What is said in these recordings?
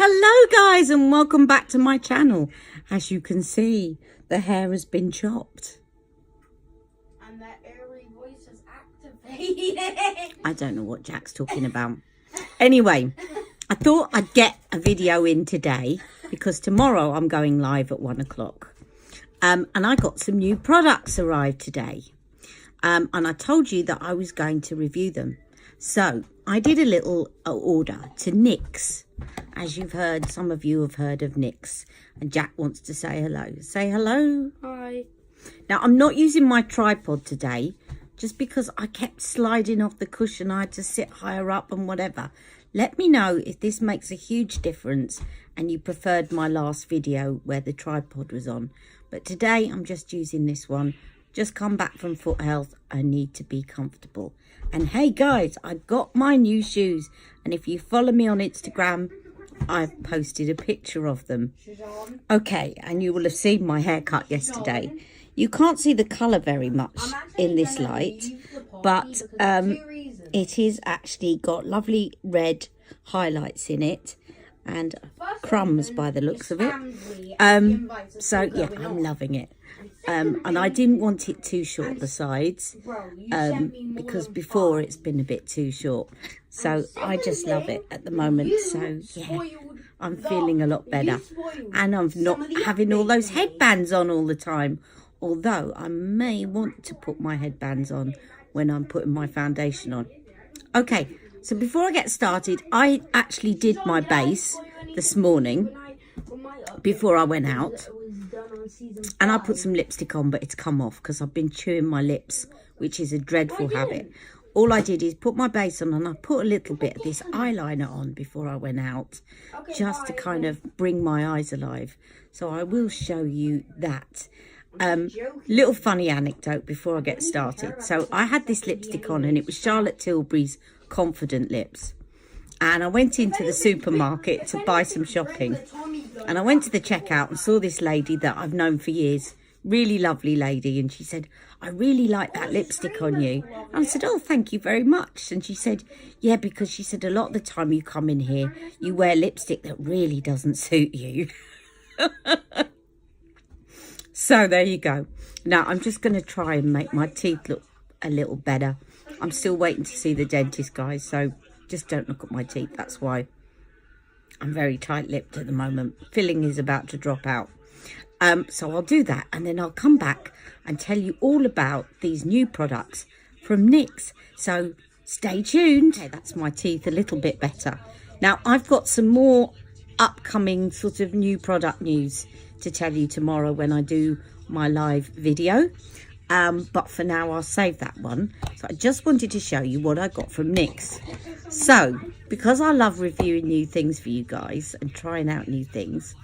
Hello guys, and welcome back to my channel. As you can see, the hair has been chopped. And that airy voice is activated. I don't know what Jack's talking about. Anyway, I thought I'd get a video in today because tomorrow I'm going live at 1 o'clock. And I got some new products arrived today. And I told you that I was going to review them. So I did a little order to NYX. As you've heard, some of you have heard of NYX. And Jack wants to say hello. Say hello. Hi. Now, I'm not using my tripod today, just because I kept sliding off the cushion. I had to sit higher up and whatever. Let me know if this makes a huge difference and you preferred my last video where the tripod was on. But today, I'm just using this one. Just come back from foot health. I need to be comfortable. And hey guys, I got my new shoes. And if you follow me on Instagram, I've posted a picture of them. Okay, and you will have seen my haircut yesterday. You can't see the colour very much in this light, but it is actually got lovely red highlights in it and crumbs by the looks of it. So yeah, I'm loving it. And I didn't want it too short, the sides, because before it's been a bit too short. So I just love it at the moment. So yeah, I'm feeling a lot better. And I'm not having all those headbands on all the time. Although I may want to put my headbands on when I'm putting my foundation on. Okay, so before I get started, I actually did my base this morning before I went out. And I put some lipstick on, but it's come off because I've been chewing my lips, which is a dreadful habit. All I did is put my base on and I put a little bit of this eyeliner on before I went out, just to kind of bring my eyes alive. So I will show you that. Little funny anecdote before I get started. So I had this lipstick on and it was Charlotte Tilbury's Confident Lips. And I went into the supermarket to buy some shopping. And I went to the checkout and saw this lady that I've known for years. Really lovely lady. And she said, I really like that lipstick on you. And I said, oh, thank you very much. And she said, yeah, because she said a lot of the time you come in here, you wear lipstick that really doesn't suit you. So there you go. Now I'm just going to try and make my teeth look a little better. I'm still waiting to see the dentist, guys. So just don't look at my teeth. That's why I'm very tight-lipped at the moment. Filling is about to drop out. So I'll do that and then I'll come back and tell you all about these new products from NYX. So stay tuned. Okay, that's my teeth a little bit better. Now I've got some more upcoming sort of new product news to tell you tomorrow when I do my live video. But for now I'll save that one. So I just wanted to show you what I got from NYX. So because I love reviewing new things for you guys and trying out new things,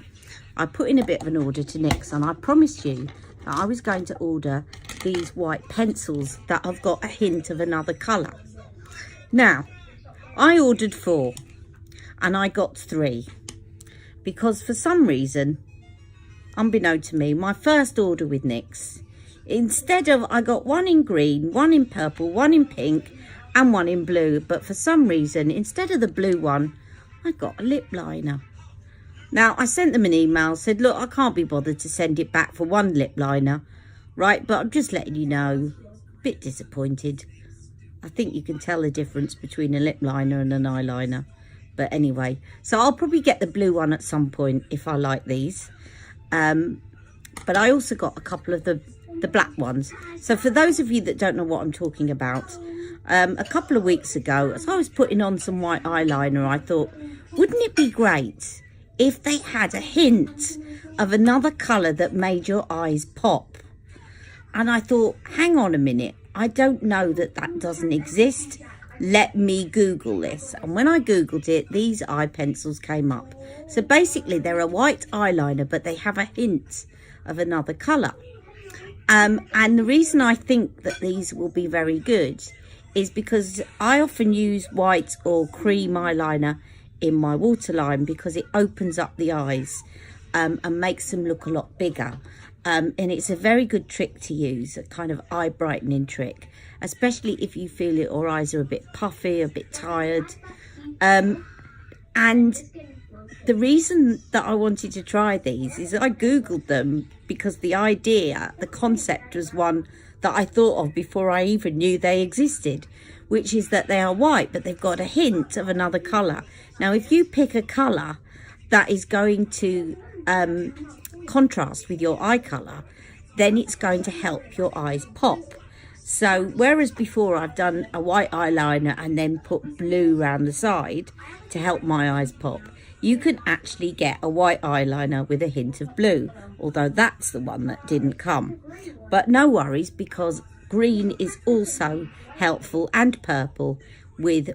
I put in a bit of an order to NYX, and I promised you that I was going to order these white pencils that I've got a hint of another colour. Now I ordered 4 and I got 3 because for some reason, unbeknown to me, my first order with NYX, instead of, I got 1 in green, 1 in purple, 1 in pink and 1 in blue. But for some reason, instead of the blue one, I got a lip liner. Now, I sent them an email, said, look, I can't be bothered to send it back for 1 lip liner, right? But I'm just letting you know, a bit disappointed. I think you can tell the difference between a lip liner and an eyeliner. But anyway, so I'll probably get the blue one at some point if I like these. But I also got a couple of the black ones. So for those of you that don't know what I'm talking about, a couple of weeks ago, as I was putting on some white eyeliner, I thought, wouldn't it be great if they had a hint of another colour that made your eyes pop? And I thought, hang on a minute, I don't know that doesn't exist. Let me Google this. And when I Googled it, these eye pencils came up. So basically they're a white eyeliner, but they have a hint of another colour. And the reason I think that these will be very good is because I often use white or cream eyeliner in my waterline because it opens up the eyes and makes them look a lot bigger. And it's a very good trick to use, a kind of eye brightening trick, especially if you feel your eyes are a bit puffy, a bit tired. And the reason that I wanted to try these is I googled them because the concept was one that I thought of before I even knew they existed, which is that they are white but they've got a hint of another colour. Now if you pick a colour that is going to contrast with your eye colour, then it's going to help your eyes pop. So whereas before I've done a white eyeliner and then put blue around the side to help my eyes pop, you can actually get a white eyeliner with a hint of blue, although that's the one that didn't come. But no worries, because green is also helpful, and purple with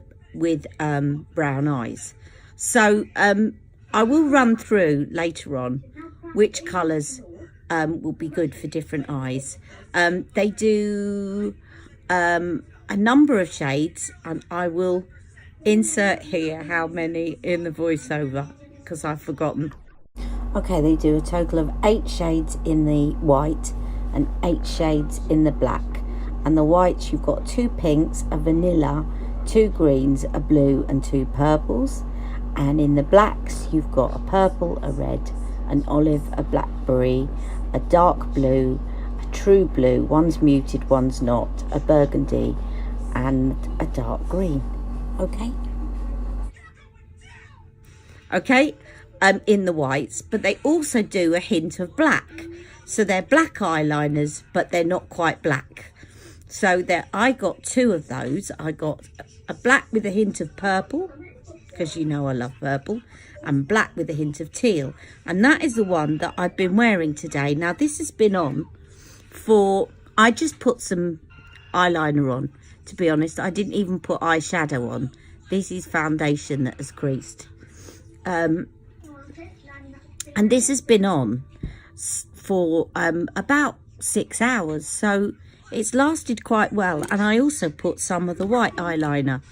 brown eyes. So I will run through later on which colours will be good for different eyes. They do a number of shades, and I will insert here how many in the voiceover because I've forgotten. Okay, they do a total of 8 shades in the white and 8 shades in the black. And the whites, you've got 2 pinks, a vanilla, 2 greens, a blue and 2 purples. And in the blacks, you've got a purple, a red, an olive, a blackberry, a dark blue, a true blue, one's muted, one's not, a burgundy, and a dark green. Okay, in the whites, but they also do a hint of black. So they're black eyeliners, but they're not quite black. So I got 2 of those. I got a black with a hint of purple, because you know I love purple, and black with a hint of teal. And that is the one that I've been wearing today. Now this has been on I just put some eyeliner on, to be honest. I didn't even put eyeshadow on. This is foundation that has creased. And this has been on for about 6 hours, so it's lasted quite well. And I also put some of the white eyeliner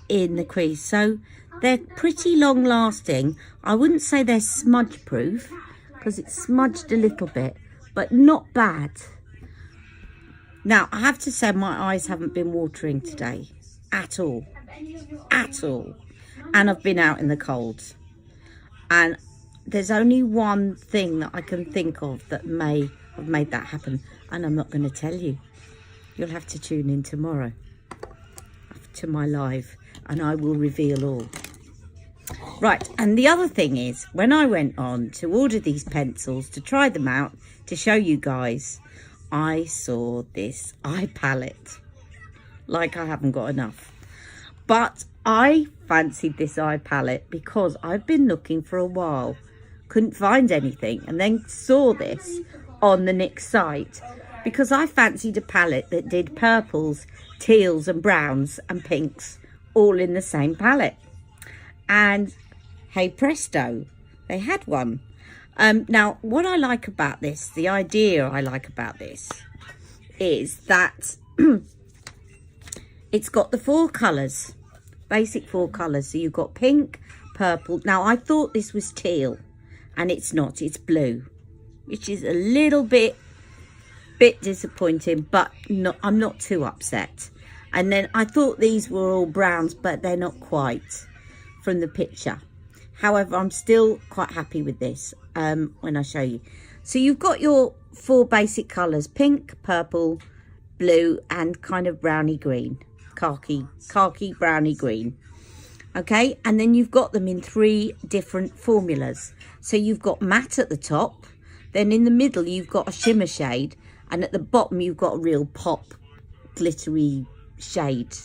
in the crease, so they're pretty long lasting. I wouldn't say they're smudge proof because it's smudged a little bit, but not bad. Now I have to say my eyes haven't been watering today at all, and I've been out in the cold, and there's only one thing that I can think of that may have made that happen, and I'm not going to tell you. You'll have to tune in tomorrow to my live and I will reveal all. Right, and the other thing is, when I went on to order these pencils to try them out to show you guys, I saw this eye palette. Like I haven't got enough. But I fancied this eye palette because I've been looking for a while. Couldn't find anything, and then saw this on the NYX site because I fancied a palette that did purples, teals and browns and pinks all in the same palette. And hey presto, they had one. Now what I like about this, the idea I like about this, is that it's got the 4 colours, basic 4 colours. So you've got pink, purple. Now I thought this was teal, and it's not, it's blue, which is a little bit disappointing, but I'm not too upset. And then I thought these were all browns, but they're not quite from the picture. However, I'm still quite happy with this when I show you. So you've got your 4 basic colours, pink, purple, blue, and kind of browny green, khaki browny green. Okay, and then you've got them in 3 different formulas. So you've got matte at the top, then in the middle you've got a shimmer shade, and at the bottom you've got a real pop glittery shade.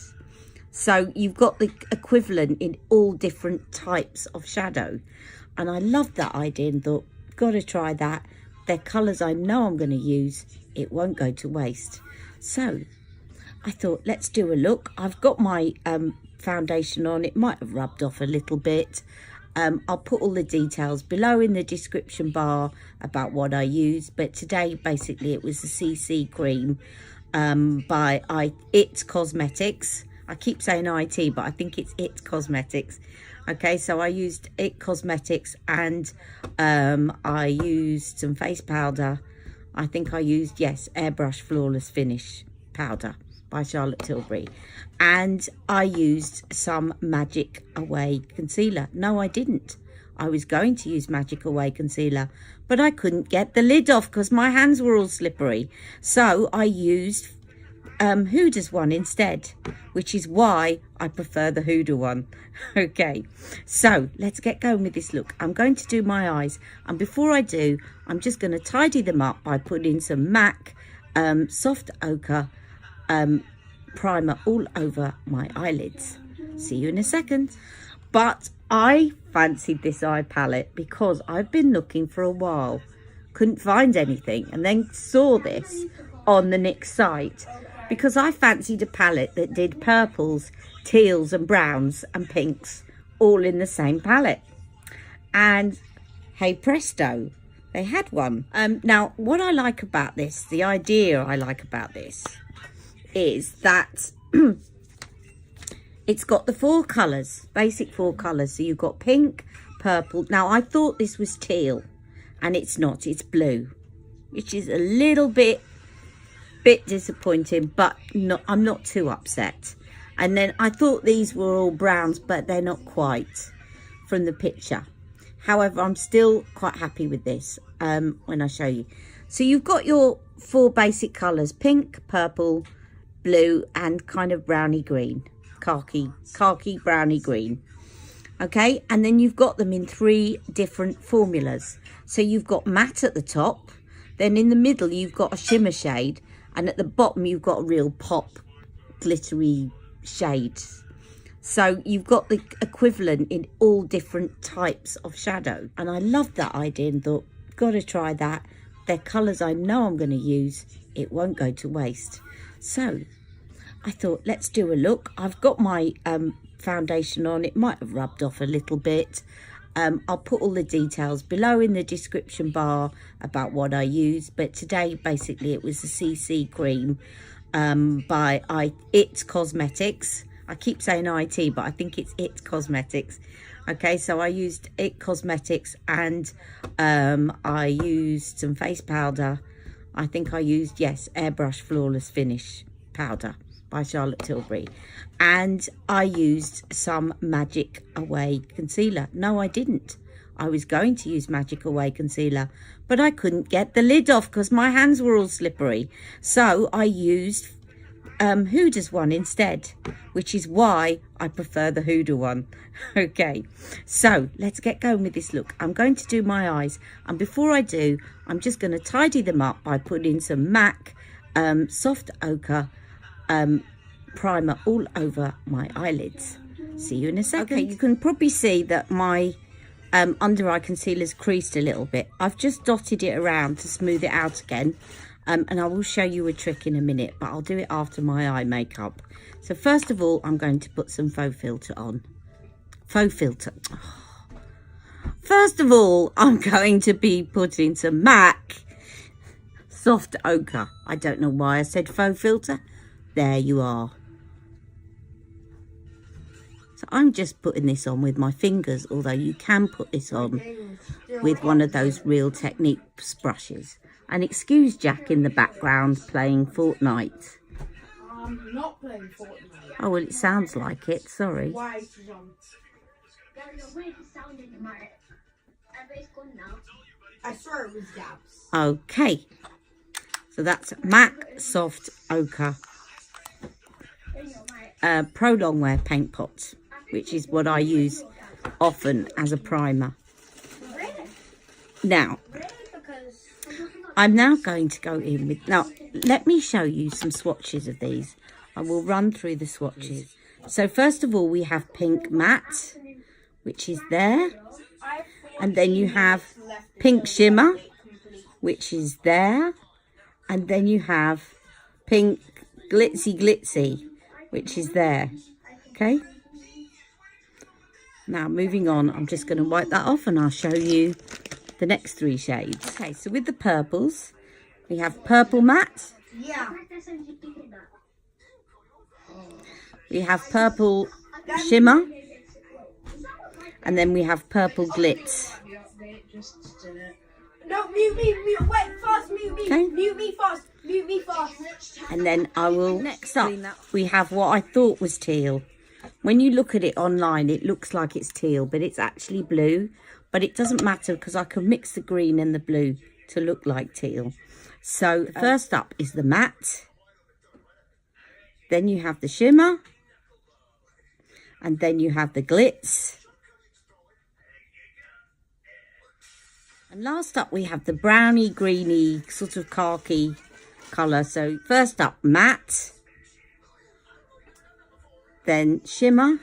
So you've got the equivalent in all different types of shadow. And I loved that idea and thought, got to try that. They're colours I know I'm going to use. It won't go to waste. So I thought, let's do a look. I've got my foundation on. It might have rubbed off a little bit. I'll put all the details below in the description bar about what I use. But today, basically, it was the CC cream by It Cosmetics. I keep saying IT, but I think it's It Cosmetics. Okay, so I used It Cosmetics, and I used some face powder. I think I used, yes, Airbrush Flawless Finish powder. by Charlotte Tilbury. And I used some Magic Away concealer. No, I didn't. I was going to use Magic Away concealer, but I couldn't get the lid off because my hands were all slippery. So I used Huda's one instead, which is why I prefer the Huda one. Okay, so let's get going with this look. I'm going to do my eyes, and before I do, I'm just going to tidy them up by putting some MAC soft ochre primer all over my eyelids. See you in a second. But I fancied this eye palette because I've been looking for a while, couldn't find anything, and then saw this on the NYX site because I fancied a palette that did purples, teals and browns and pinks all in the same palette. And hey presto, they had one. Now what I like about this, the idea I like about this is that it's got the 4 colours, basic 4 colours. So you've got pink, purple. Now I thought this was teal and it's not, it's blue, which is a little bit disappointing, but I'm not too upset. And then I thought these were all browns, but they're not quite from the picture. However, I'm still quite happy with this when I show you. So you've got your 4 basic colours, pink, purple, blue and kind of browny green, khaki browny green. Okay, and then you've got them in 3 different formulas. So you've got matte at the top, then in the middle you've got a shimmer shade, and at the bottom you've got a real pop glittery shade. So you've got the equivalent in all different types of shadow, and I loved that idea and thought, gotta try that. They're colours I know I'm going to use, it won't go to waste. So I thought, let's do a look. I've got my foundation on. It might have rubbed off a little bit. I'll put all the details below in the description bar about what I use. But today, basically, it was the CC cream by It Cosmetics. I keep saying IT, but I think it's It Cosmetics. Okay, so I used It Cosmetics and I used some face powder. I think I used, yes, Airbrush Flawless Finish powder by Charlotte Tilbury. And I used some Magic Away concealer. No, I didn't. I was going to use Magic Away concealer, but I couldn't get the lid off because my hands were all slippery. So I used Huda's one instead, which is why I prefer the Huda one. Okay, so let's get going with this look. I'm going to do my eyes, and before I do, I'm just going to tidy them up by putting some MAC soft ochre primer all over my eyelids. See you in a second. Okay, you can probably see that my under eye concealer's creased a little bit. I've just dotted it around to smooth it out again. And I will show you a trick in a minute, but I'll do it after my eye makeup. So first of all, I'm going to put some faux filter on. Faux filter. First of all, I'm going to be putting some MAC soft ochre. I don't know why I said faux filter. There you are. So I'm just putting this on with my fingers, although you can put this on with one of those Real Techniques brushes. And excuse Jack in the background playing Fortnite. I'm not playing Fortnite. Oh, well, it sounds like it. Sorry. Why don't? I swear it was gaps. Okay. So that's MAC Soft Ochre Pro Longwear Paint Pot, which is what I use often as a primer. Now, I'm now going to go in with... Now, let me show you some swatches of these. I will run through the swatches. So, first of all, we have Pink Matte, which is there. And then you have Pink Shimmer, which is there. And then you have Pink Glitzy, which is there. Okay? Now, moving on, I'm just going to wipe that off and I'll show you the next 3 shades. Okay, so with the purples, we have Purple Matte. Yeah. We have Purple Shimmer. And then we have Purple Glitz. No, mute me, wait, fast, mute me. Okay. Mute me fast, mute me fast. And then I will, next up, we have what I thought was teal. When you look at it online, it looks like it's teal, but it's actually blue. But it doesn't matter because I can mix the green and the blue to look like teal. So first up is the matte. Then you have the shimmer. And then you have the glitz. And last up we have the browny, greeny, sort of khaki colour. So first up, matte. Then shimmer.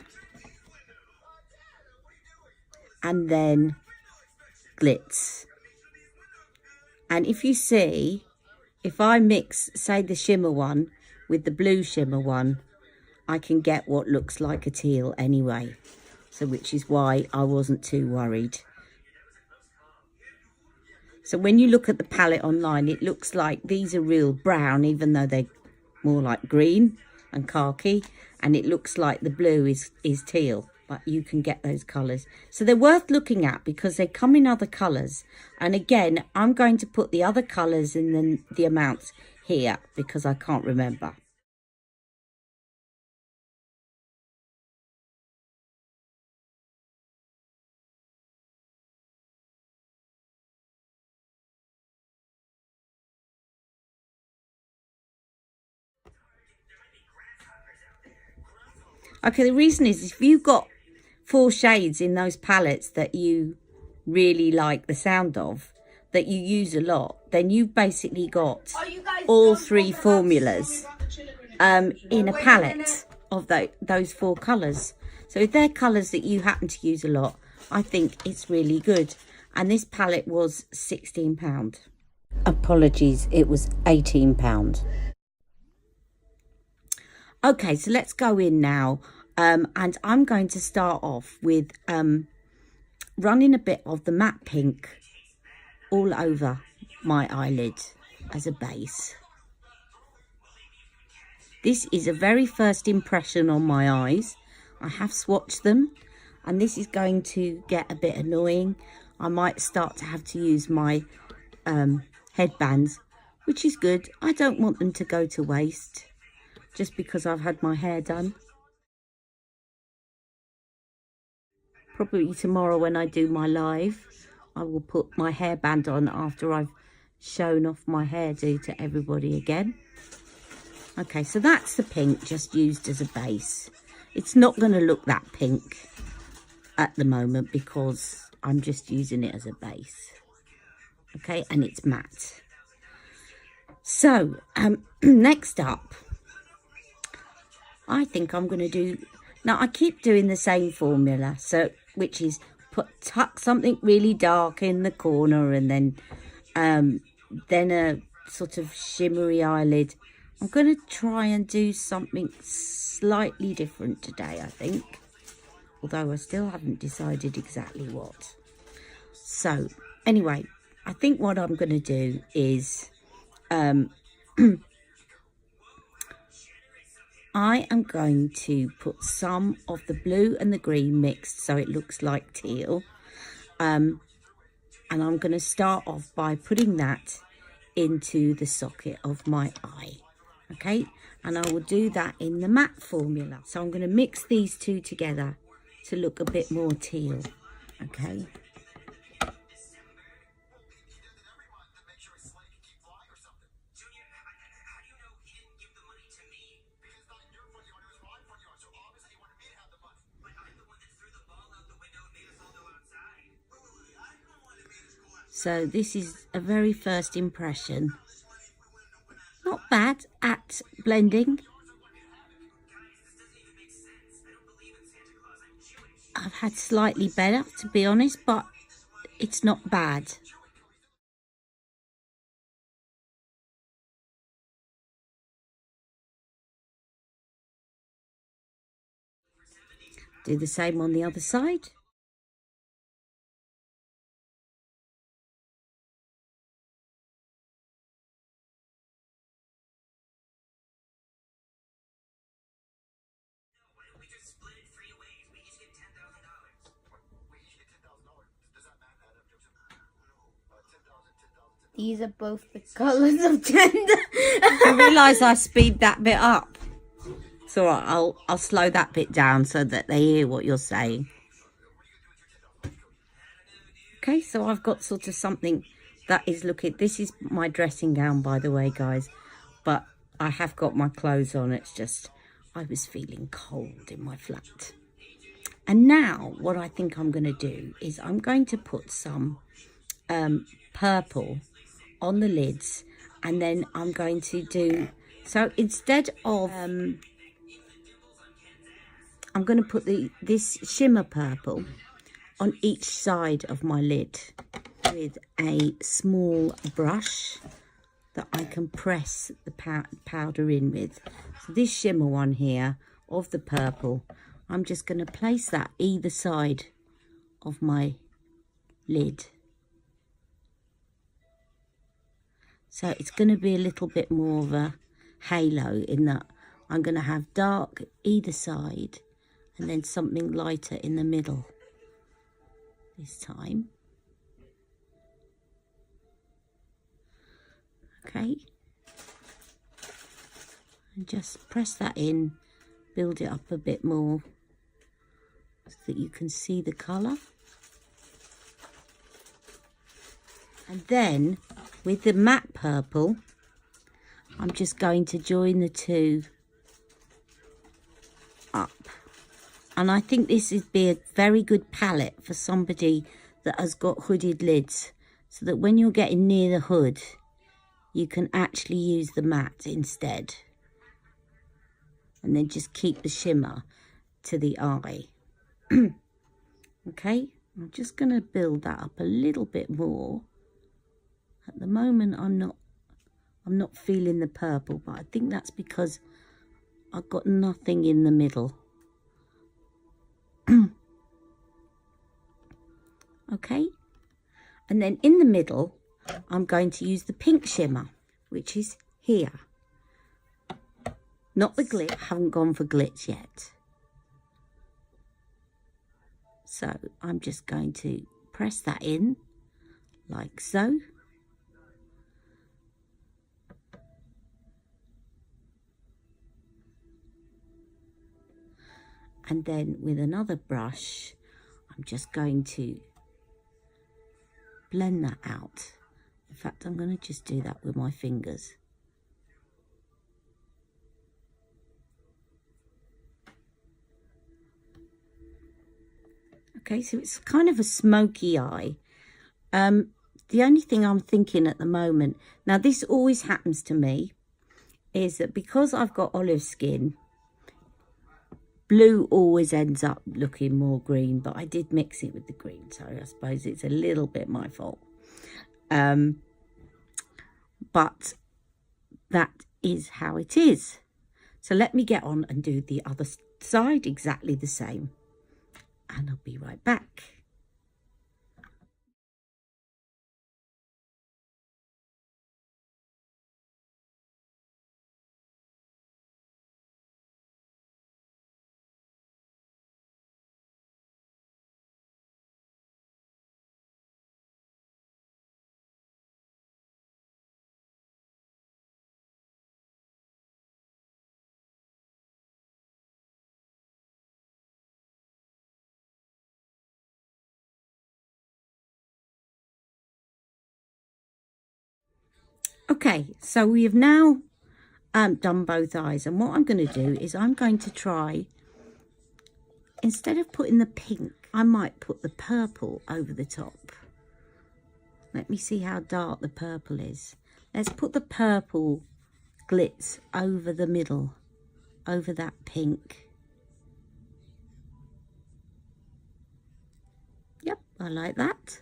And then glitz. And if you see, if I mix, say, the shimmer one with the blue shimmer one, I can get what looks like a teal anyway. So which is why I wasn't too worried. So when you look at the palette online, it looks like these are real brown, even though they're more like green and khaki. And it looks like the blue is teal, but you can get those colours. So they're worth looking at because they come in other colours. And again, I'm going to put the other colours and then the amounts here because I can't remember. Okay, the reason is if you've got 4 shades in those palettes that you really like the sound of, that you use a lot, then you've basically got all 3 formulas in a palette of those 4 colours. So if they're colours that you happen to use a lot, I think it's really good. And this palette was £16. Apologies, it was £18. Okay, so let's go in now. And I'm going to start off with running a bit of the matte pink all over my eyelid as a base. This is a very first impression on my eyes. I have swatched them and this is going to get a bit annoying. I might start to have to use my headbands, which is good. I don't want them to go to waste just because I've had my hair done. Probably tomorrow when I do my live, I will put my hairband on after I've shown off my hairdo to everybody again. Okay, so that's the pink just used as a base. It's not going to look that pink at the moment because I'm just using it as a base. Okay, and it's matte. So, next up, I think I'm going to do... Now, I keep doing the same formula, so which is tuck something really dark in the corner and then a sort of shimmery eyelid. I'm going to try and do something slightly different today, I think. Although I still haven't decided exactly what. So, anyway, I think what I'm going to do is... I am going to put some of the blue and the green mixed so it looks like teal. And I'm going to start off by putting that into the socket of my eye. Okay, and I will do that in the matte formula. So I'm going to mix these two together to look a bit more teal. Okay. So this is a very first impression. Not bad at blending. I've had slightly better, to be honest, but it's not bad. Do the same on the other side. These are both the colours of gender. I realise I speed that bit up. It's all right, I'll slow that bit down so that they hear what you're saying. Okay, so I've got sort of something that is looking... This is my dressing gown, by the way, guys. But I have got my clothes on. It's just I was feeling cold in my flat. And now what I think I'm going to do is I'm going to put some purple on the lids. And then I'm going to do... So instead of... I'm going to put this shimmer purple on each side of my lid with a small brush that I can press the powder in with. So this shimmer one here of the purple, I'm just going to place that either side of my lid. So it's going to be a little bit more of a halo in that I'm going to have dark either side and then something lighter in the middle this time. Okay, and just press that in, build it up a bit more so that you can see the colour. And then with the matte purple, I'm just going to join the two up. And I think this would be a very good palette for somebody that has got hooded lids, so that when you're getting near the hood, you can actually use the matte instead. And then just keep the shimmer to the eye. Okay, I'm just going to build that up a little bit more. At the moment, I'm not feeling the purple, but I think that's because I've got nothing in the middle. Okay, and then in the middle I'm going to use the pink shimmer, which is here. Not the glitz, I haven't gone for glitz yet. So I'm just going to press that in like so. And then with another brush, I'm just going to blend that out. In fact, I'm going to just do that with my fingers. Okay, so it's kind of a smoky eye. The only thing I'm thinking at the moment, now this always happens to me, is that because I've got olive skin, blue always ends up looking more green, but I did mix it with the green, so I suppose it's a little bit my fault. But that is how it is. So let me get on and do the other side exactly the same. And I'll be right back. Okay, so we have now done both eyes, and what I'm going to do is I'm going to try, instead of putting the pink, I might put the purple over the top. Let me see how dark the purple is. Let's put the purple glitz over the middle, over that pink. Yep, I like that.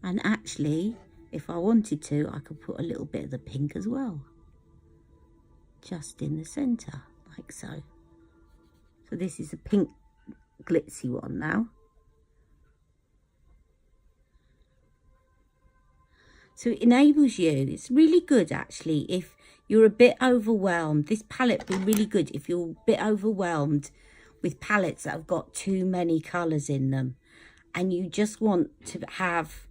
And actually, if I wanted to, I could put a little bit of the pink as well. Just in the centre, like so. So this is a pink glitzy one now. So it enables you, it's really good actually, if you're a bit overwhelmed. This palette will be really good if you're a bit overwhelmed with palettes that have got too many colours in them, and you just want to have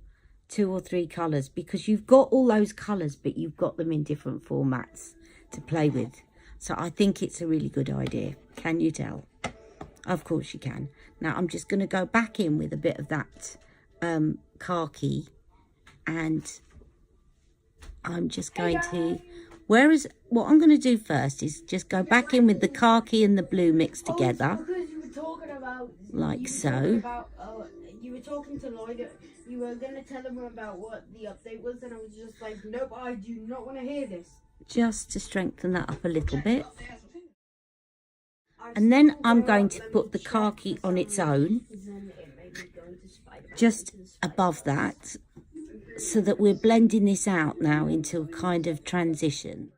2 or 3 colours, because you've got all those colours but you've got them in different formats to play with. So I think it's a really good idea. Can you tell? Of course you can. Now I'm just going to go back in with a bit of that khaki, and I'm just going to, what I'm going to do first is just go back in with the khaki and the blue mixed together, like so. You were talking to Lloyd, you were going to tell him about what the update was, and I was just like, nope, I do not want to hear this. Just to strengthen that up a little bit. And then I'm going to put the khaki on its own, just above that, so that we're blending this out now into a kind of transition.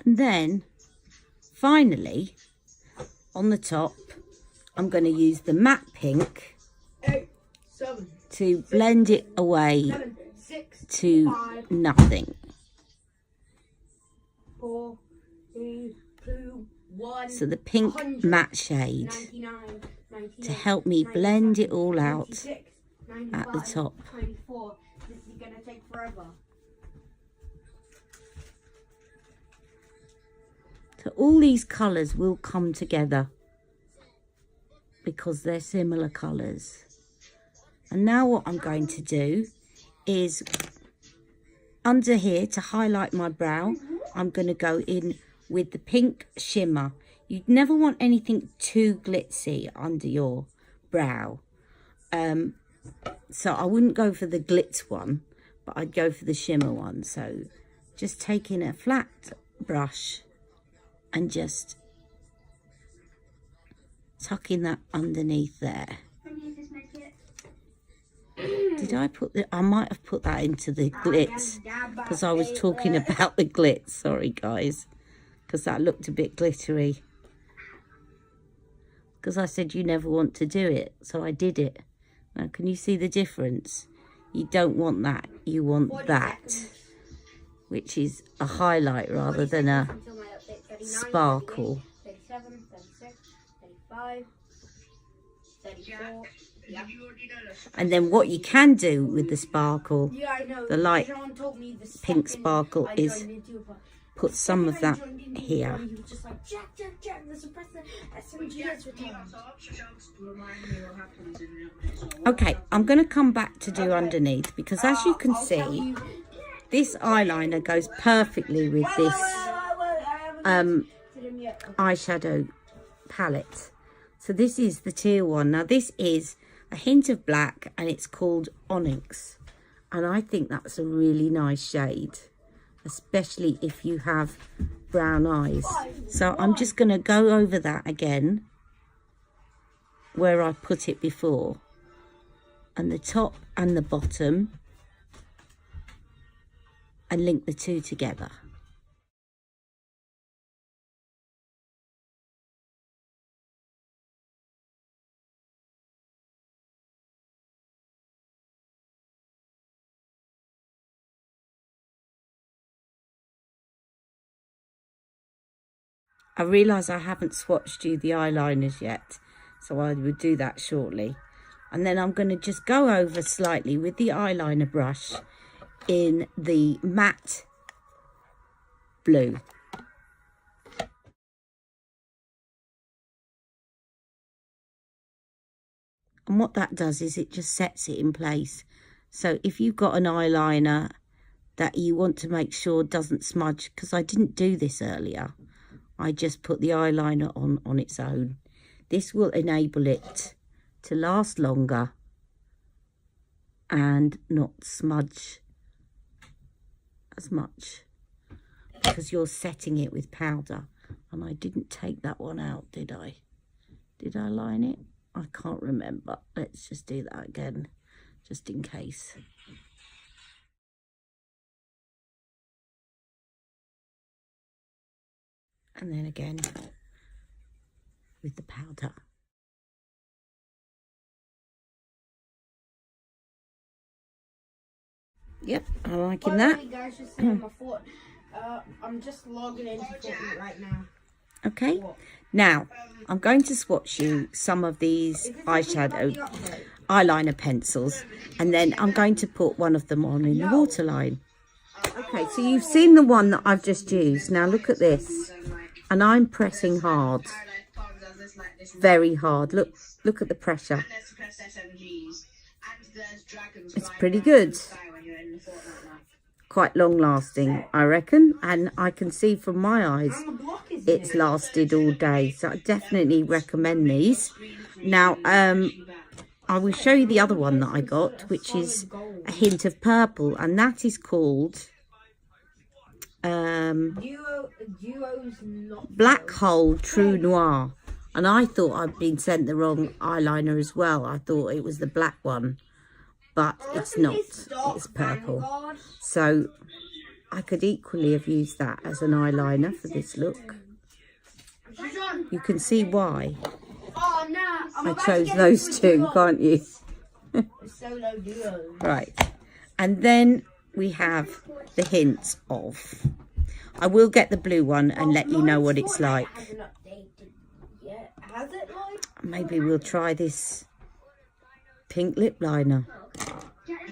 And then, finally, on the top, I'm going to use the matte pink to blend it away to nothing. 4, 3, 2, 1. So the pink matte shade to help me blend it all out at the top. 24. This is going to take forever. So all these colours will come together because they're similar colours. And now what I'm going to do is, under here to highlight my brow, I'm going to go in with the pink shimmer. You'd never want anything too glitzy under your brow. So I wouldn't go for the glitz one, but I'd go for the shimmer one. So just taking a flat brush and just tucking that underneath there. Did I put I might have put that into the glitz because I was talking about the glitz. Sorry guys, because that looked a bit glittery. Because I said you never want to do it, so I did it. Now can you see the difference? You don't want that, you want that, which is a highlight rather than a sparkle. 37, 36, 35, 34. Yeah. And then what you can do with the sparkle, the light pink sparkle, is put some of that here. Okay, I'm going to come back to do underneath, because as you can see, this eyeliner goes perfectly with this eyeshadow palette. So this is the teal one. Now this is a hint of black and it's called Onyx, and I think that's a really nice shade, especially if you have brown eyes. So I'm just going to go over that again where I put it before, and the top and the bottom, and link the two together. I realise I haven't swatched you the eyeliners yet, so I will do that shortly. And then I'm going to just go over slightly with the eyeliner brush in the matte blue. And what that does is it just sets it in place. So if you've got an eyeliner that you want to make sure doesn't smudge, because I didn't do this earlier, I just put the eyeliner on its own. This will enable it to last longer and not smudge as much, because you're setting it with powder. And I didn't take that one out, did I? Did I line it? I can't remember. Let's just do that again, just in case. And then again with the powder. Yep, I'm By liking the that. way, guys, just saying my foot. I'm just logging into Fortnite right now. Okay, What? now I'm going to swatch you some of these eyeshadow eyeliner pencils, and then I'm going to put one of them on in the waterline. Okay, so you've seen the one that I've just used. Now look at this, and I'm pressing hard, very hard. Look at the pressure. It's pretty good, quite long lasting, I reckon, and I can see from my eyes it's lasted all day, so I definitely recommend these. Now I will show you the other one that I got, which is a hint of purple, and that is called Black Hole True Noir. And I thought I'd been sent the wrong eyeliner as well. I thought it was the black one, but it's not. It's purple. So I could equally have used that as an eyeliner for this look. You can see why I chose those two, can't you? Right. And then we have the hints of. I will get the blue one and let you know what it's like. Maybe we'll try this pink lip liner,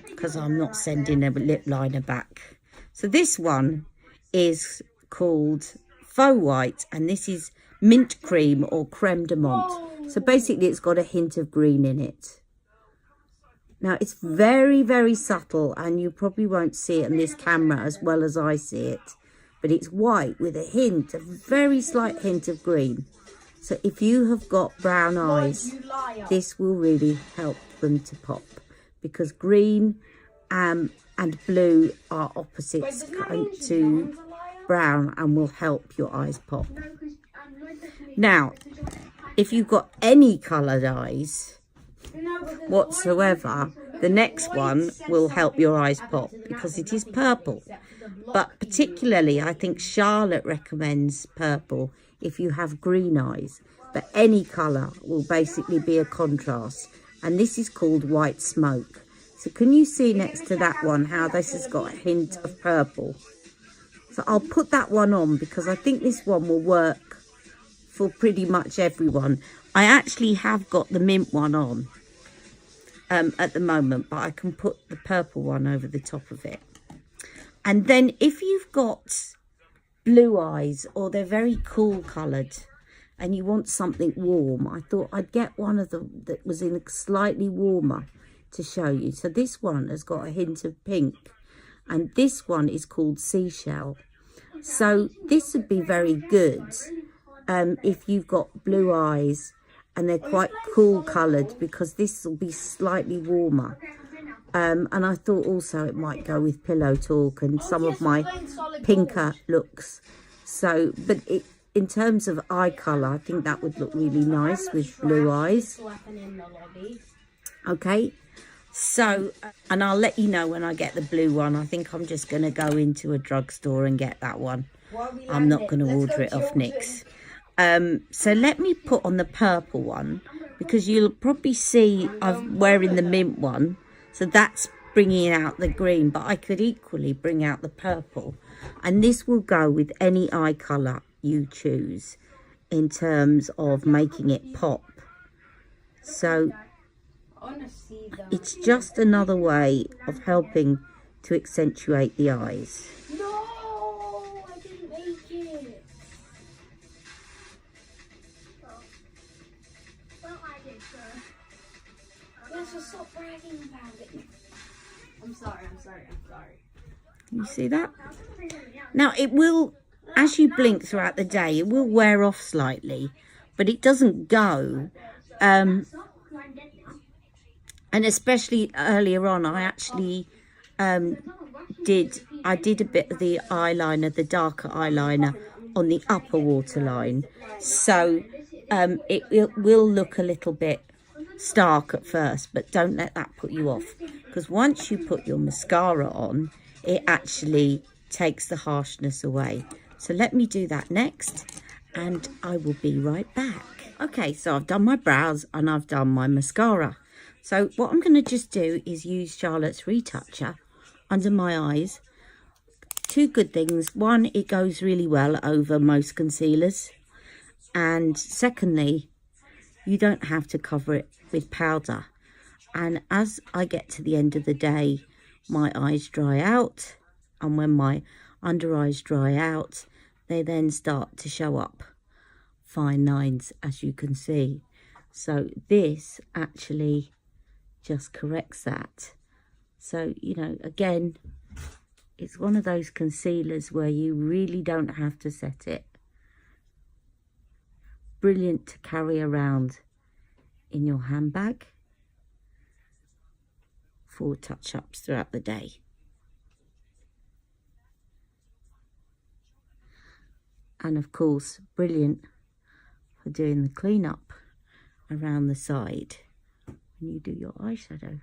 because I'm not sending a lip liner back. So this one is called Faux White, and this is mint cream or creme de menthe. So basically it's got a hint of green in it. Now it's very, very subtle, and you probably won't see it on this camera as well as I see it, but it's white with a hint, a very slight hint of green. So if you have got brown eyes, this will really help them to pop, because green and blue are opposites to brown and will help your eyes pop. Now, if you've got any coloured eyes whatsoever, the next one will help your eyes pop because it is purple. But particularly, I think Charlotte recommends purple if you have green eyes, but any colour will basically be a contrast, and this is called White Smoke. So can you see next to that one how this has got a hint of purple? So I'll put that one on because I think this one will work for pretty much everyone. I actually have got the mint one on at the moment, but I can put the purple one over the top of it. And then if you've got blue eyes, or they're very cool coloured, and you want something warm, I thought I'd get one of them that was in slightly warmer to show you. So this one has got a hint of pink, and this one is called Seashell. So this would be very good if you've got blue eyes and they're quite cool coloured, because this will be slightly warmer. And I thought also it might go with Pillow Talk and some of my pinker looks. So, but in terms of eye colour, I think that would look really nice with blue eyes. Okay, so, and I'll let you know when I get the blue one. I think I'm just going to go into a drugstore and get that one. I'm not going to order it off NYX. So let me put on the purple one, because you'll probably see I'm wearing the mint one. So that's bringing out the green, but I could equally bring out the purple. And this will go with any eye colour you choose in terms of making it pop. So it's just another way of helping to accentuate the eyes. No, I didn't make it. Well, I did, sir. Let's just stop bragging about it. I'm sorry. You see that? Now it will, as you blink throughout the day, it will wear off slightly, but it doesn't go. And especially earlier on, I actually did a bit of the eyeliner, the darker eyeliner, on the upper waterline. So it will look a little bit stark at first, but don't let that put you off, because once you put your mascara on, it actually takes the harshness away. So let me do that next, and I will be right back. Okay, so I've done my brows and I've done my mascara. So what I'm going to just do is use Charlotte's retoucher under my eyes. Two good things. One, it goes really well over most concealers. And secondly, you don't have to cover it with powder. And as I get to the end of the day, my eyes dry out. And when my under eyes dry out, they then start to show up fine lines, as you can see. So this actually just corrects that. So, you know, again, it's one of those concealers where you really don't have to set it. Brilliant to carry around in your handbag for touch-ups throughout the day. And of course, brilliant for doing the cleanup around the side when you do your eyeshadow.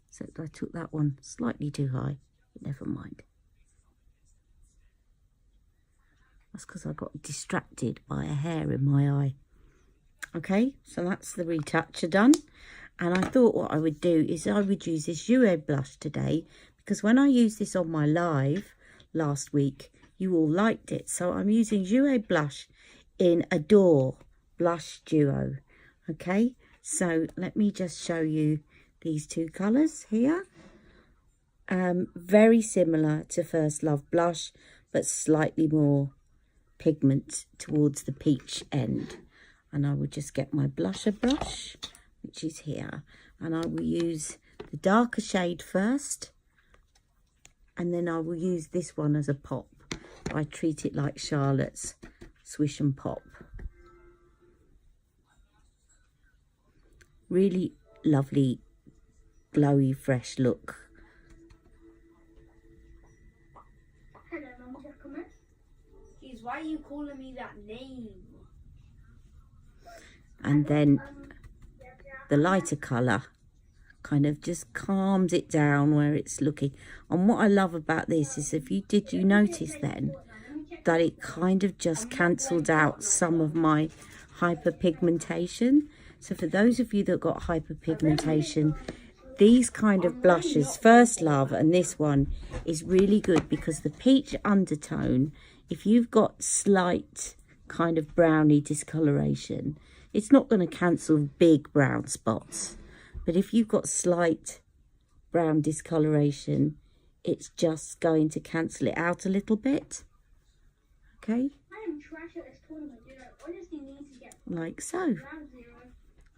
Except I took that one slightly too high, but never mind. That's because I got distracted by a hair in my eye. Okay, so that's the retoucher done. And I thought what I would do is I would use this Huda blush today, because when I used this on my live last week, you all liked it. So I'm using Huda blush in Adore Blush Duo. Okay, so let me just show you these two colours here. Very similar to First Love blush, but slightly more pigment towards the peach end. And I will just get my blusher brush, which is here, and I will use the darker shade first, and then I will use this one as a pop. I treat it like Charlotte's Swish and Pop. Really lovely, glowy, fresh look. Hello, Mum Jacqueline. Jeez, why are you calling me that name? And then the lighter colour kind of just calms it down where it's looking. And what I love about this is, if you notice then that it kind of just cancelled out some of my hyperpigmentation. So for those of you that got hyperpigmentation, these kind of blushes, First Love and this one, is really good, because the peach undertone, if you've got slight kind of browny discoloration, it's not going to cancel big brown spots. But if you've got slight brown discoloration, it's just going to cancel it out a little bit. Okay? I am trash at this tournament, you know. Honestly, need to get like so.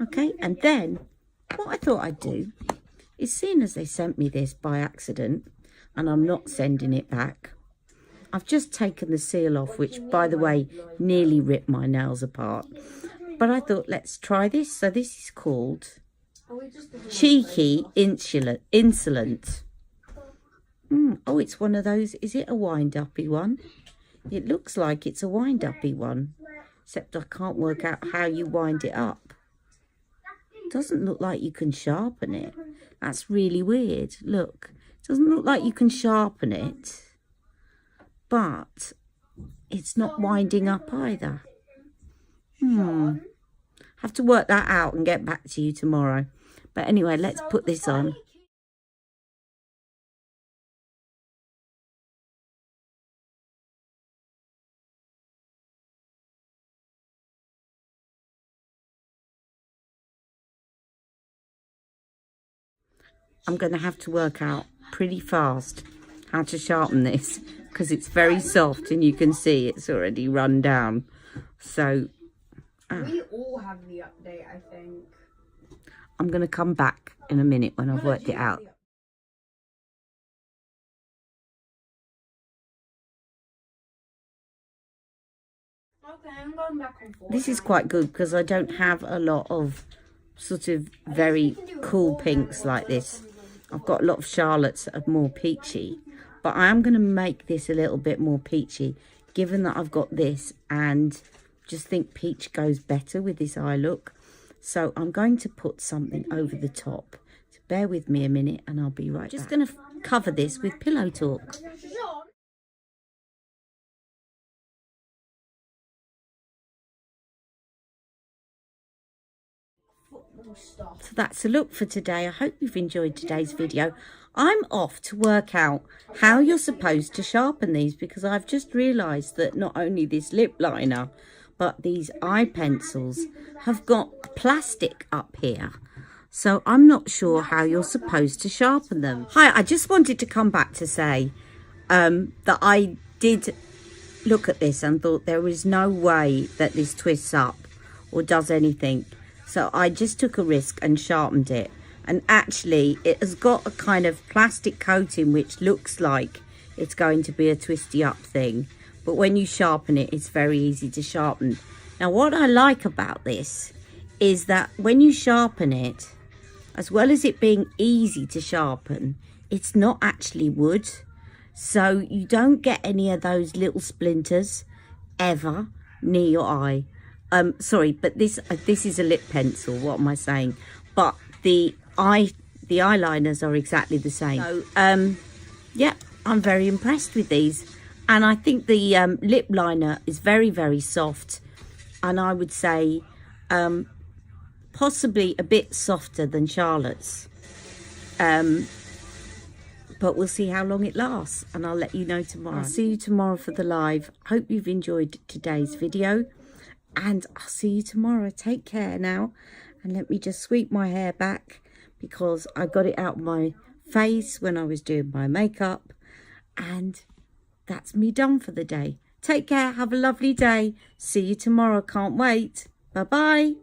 Okay, and then what I thought I'd do is, seeing as they sent me this by accident and I'm not sending it back, I've just taken the seal off, which, by the way, nearly ripped my nails apart. But I thought, let's try this. So this is called Cheeky Insolent. Oh, it's one of those. Is it a wind-uppy one? It looks like it's a wind-uppy one, except I can't work out how you wind it up. Doesn't look like you can sharpen it. That's really weird. Look, doesn't look like you can sharpen it, but it's not winding up either. Have to work that out and get back to you tomorrow. But anyway, let's put this on. I'm going to have to work out pretty fast how to sharpen this, because it's very soft and you can see it's already run down. So we all have the update, I think. I'm going to come back in a minute when I've worked it out. Okay, I'm going back and forth. This is quite good because I don't have a lot of sort of very cool pinks like this. I've got a lot of Charlotte's that are more peachy, but I am going to make this a little bit more peachy, given that I've got this, and just think peach goes better with this eye look. So I'm going to put something over the top. So bear with me a minute and I'll be right back. Just going to cover this with Pillow Talk. stuff. So that's a look for today. I hope you've enjoyed today's video. I'm off to work out how you're supposed to sharpen these, because I've just realised that not only this lip liner, but these eye pencils have got plastic up here. So I'm not sure how you're supposed to sharpen them. Hi, I just wanted to come back to say that I did look at this and thought there was no way that this twists up or does anything. So I just took a risk and sharpened it. And actually it has got a kind of plastic coating which looks like it's going to be a twisty up thing. But when you sharpen it, it's very easy to sharpen. Now what I like about this is that when you sharpen it, as well as it being easy to sharpen, it's not actually wood. So you don't get any of those little splinters ever near your eye. Sorry, but this is a lip pencil. What am I saying? But the eyeliners are exactly the same. So, yeah, I'm very impressed with these. And I think the lip liner is very, very soft. And I would say possibly a bit softer than Charlotte's. But we'll see how long it lasts, and I'll let you know tomorrow. I'll see you tomorrow for the live. Hope you've enjoyed today's video, and I'll see you tomorrow. Take care now, and let me just sweep my hair back because I got it out of my face when I was doing my makeup, and that's me done for the day. Take care. Have a lovely day. See you tomorrow. Can't wait. Bye-bye.